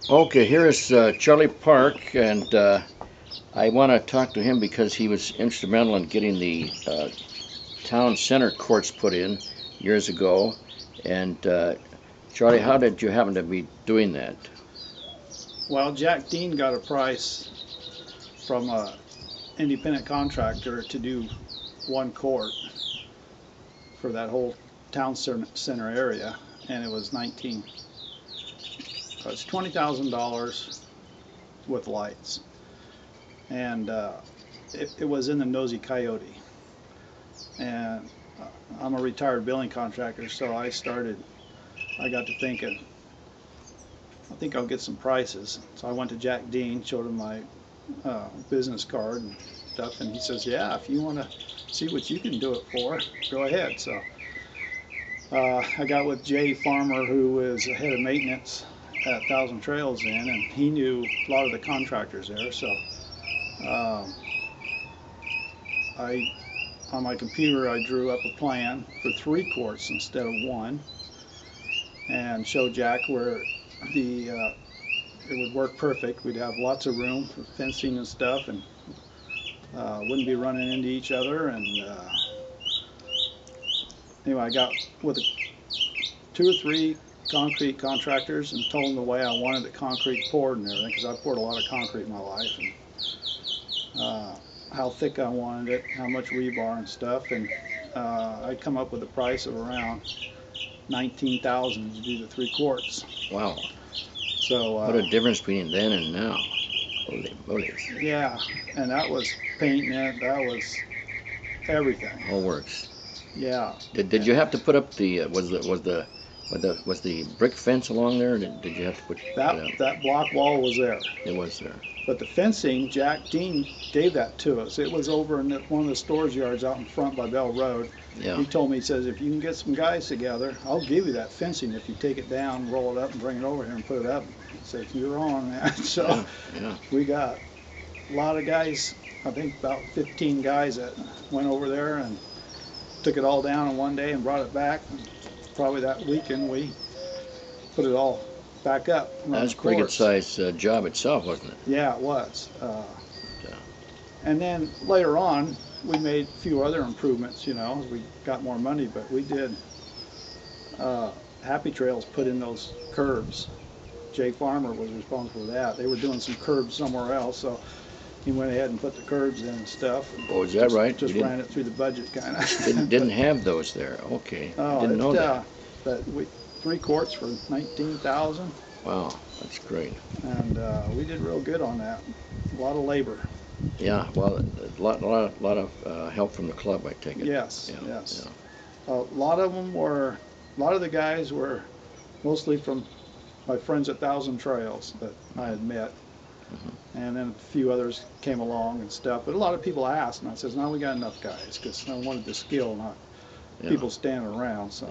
Okay, here is Charlie Park, and I want to talk to him because he was instrumental in getting the town center courts put in years ago. And Charlie, how did you happen to be doing that? Well, Jack Dean got a price from a independent contractor to do one court for that whole town center area, and it was $20,000 with lights, and it was in the Nosy Coyote. And I'm a retired building contractor, so I got to thinking, I think I'll get some prices. So I went to Jack Dean, showed him my business card and stuff, and he says, yeah, if you want to see what you can do it for, go ahead. So I got with Jay Farmer, who is the head of maintenance at Thousand Trails Inn, and he knew a lot of the contractors there. So I, on my computer, I drew up a plan for 3 courts instead of one, and showed Jack where it would work perfect. We'd have lots of room for fencing and stuff, and wouldn't be running into each other. And anyway, I got with 2 or 3 concrete contractors and told them the way I wanted the concrete poured and everything, because I poured a lot of concrete in my life, and how thick I wanted it, how much rebar and stuff, and I come up with a price of around $19,000 to do the 3 courts. Wow. So what a difference between then and now. Holy moly. Yeah, and that was painting it, that was everything. All works. Yeah. Did you have to put up the was the brick fence along there? Did you have to put that block wall was there? It was there. But the fencing, Jack Dean gave that to us. It was over in one of the storage yards out in front by Bell Road. Yeah. He told me, he says, if you can get some guys together, I'll give you that fencing if you take it down, roll it up, and bring it over here and put it up. He said, you're on, man. So yeah. We got a lot of guys, I think about 15 guys that went over there and took it all down in one day and brought it back. And probably that weekend we put it all back up. That's a pretty good size job itself, wasn't it? Yeah, it was. And then later on, we made a few other improvements, you know, as we got more money, but we did Happy Trails put in those curbs. Jay Farmer was responsible for that. They were doing some curbs somewhere else, so he went ahead and put the curbs in and stuff. Oh, is that right? Just ran it through the budget, kind of. didn't have those there. Okay. Oh, didn't know that. But 3 courts for $19,000. Wow, that's great. And we did real good on that. A lot of labor. Yeah, well, a lot of help from the club, I take it. Yes, yeah, yes. Yeah. A lot of the guys were mostly from my friends at Thousand Trails that I had met. Mm-hmm. And then a few others came along and stuff. But a lot of people asked, and I says, no, we got enough guys, because I wanted the skill, not people standing around. So,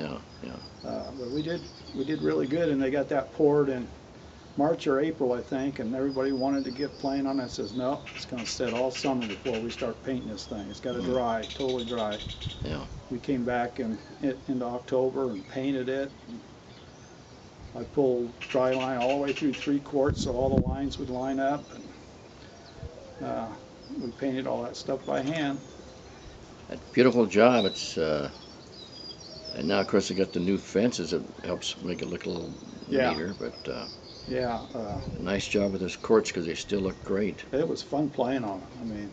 but we did really good, and they got that poured in March or April, I think, and everybody wanted to get playing on it. I says, no, it's going to set all summer before we start painting this thing. It's got to dry, totally dry. Yeah. We came back into October and painted it. I pulled dry line all the way through 3 courts, so all the lines would line up. And, we painted all that stuff by hand. A beautiful job. It's and now, of course, they got the new fences. It helps make it look a little neater. But nice job with those courts, because they still look great. It was fun playing on them. I mean,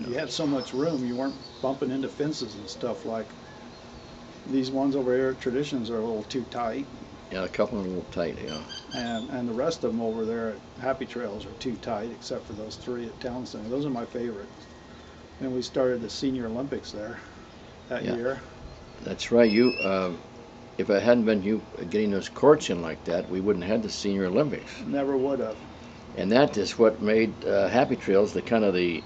you had so much room. You weren't bumping into fences and stuff like these ones over here at Traditions are a little too tight. Yeah, a couple are a little tight, yeah. And the rest of them over there at Happy Trails are too tight, except for those 3 at Town Center. Those are my favorites. And we started the Senior Olympics there that year. That's right. You, if it hadn't been you getting those courts in like that, we wouldn't have had the Senior Olympics. Never would have. And that is what made Happy Trails the kind of the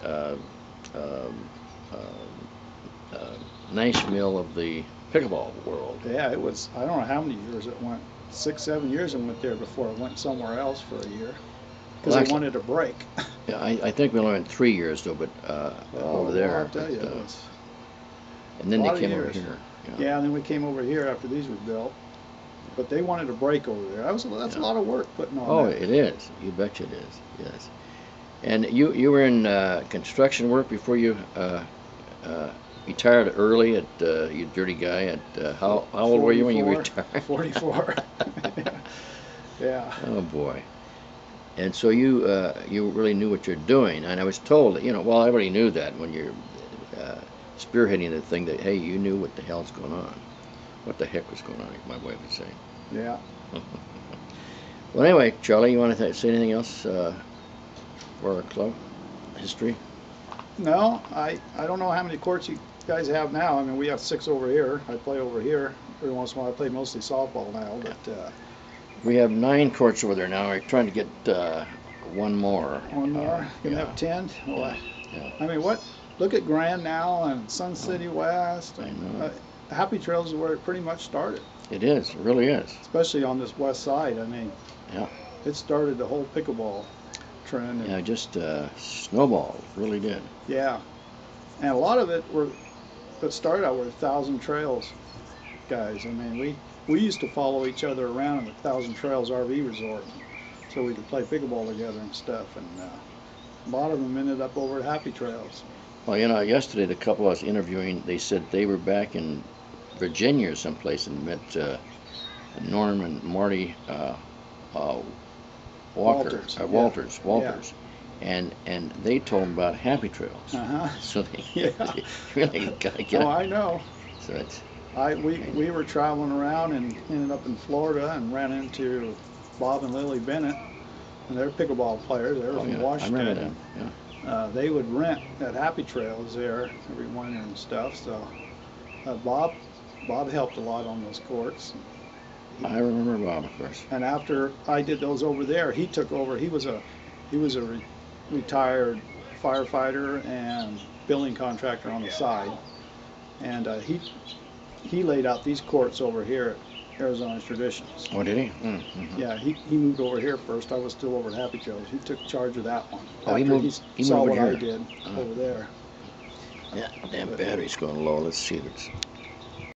nice mill of the pickleball world. Yeah, it was. I don't know how many years it went. 6, 7 years it went there before it went somewhere else for a year, because they wanted a break. Yeah, I think we only went 3 years though, but over there. I'll tell you, it was and then they came over here. Yeah, and then we came over here after these were built. but they wanted a break over there. That's a lot of work putting on Oh, that. it is. You betcha it is. Yes. And you were in construction work before you retired early at you dirty guy at how old were you when you 44, retired? 44. Yeah. Oh boy. And so you really knew what you're doing. And I was told that, well, everybody knew that when you're spearheading the thing, that hey, you knew what the hell's going on, what the heck was going on, my wife would say. Yeah. Well, anyway, Charlie, you want to say anything else for our club history? No, I don't know how many courts you guys have now. I mean, we have 6 over here. I play over here. Every once in a while I play mostly softball now, but We have 9 courts over there now. We're trying to get one more. one more. Gonna Yeah. have 10. Well, Yeah. I mean, look at Grand now and Sun City West. I And, know. Happy Trails is where it pretty much started, It is. It really is. especially on this west side. I mean, Yeah. it started the whole pickleball trend. And, Yeah, just snowballed. Really did. yeah, and a lot of it that started out were 1,000 Trails guys. I mean, we used to follow each other around in the 1,000 Trails RV resort, so we could play pickleball together and stuff. And a lot of them ended up over at Happy Trails. Well, yesterday the couple I was interviewing, they said they were back in Virginia or someplace and met Norm and Marty Walker, Walters, Walters, and they told them about Happy Trails. Uh-huh. So they, Yeah. they really got to get. Oh, I know. So it's We were traveling around and ended up in Florida and ran into Bob and Lily Bennett, and they're pickleball players. They were from I Washington. remember them. Yeah. They would rent at Happy Trails there every winter and stuff. So Bob helped a lot on those courts. I remember Bob, of course. And after I did those over there, he took over. He was a retired firefighter and building contractor on the side, and he laid out these courts over here at Arizona's Traditions. Oh, did he? Mm-hmm. Yeah, he moved over here first. I was still over at Happy Trails. He took charge of that one. Oh, he after moved saw over what here. I did over there. Yeah, damn battery's going low. Let's see if it's.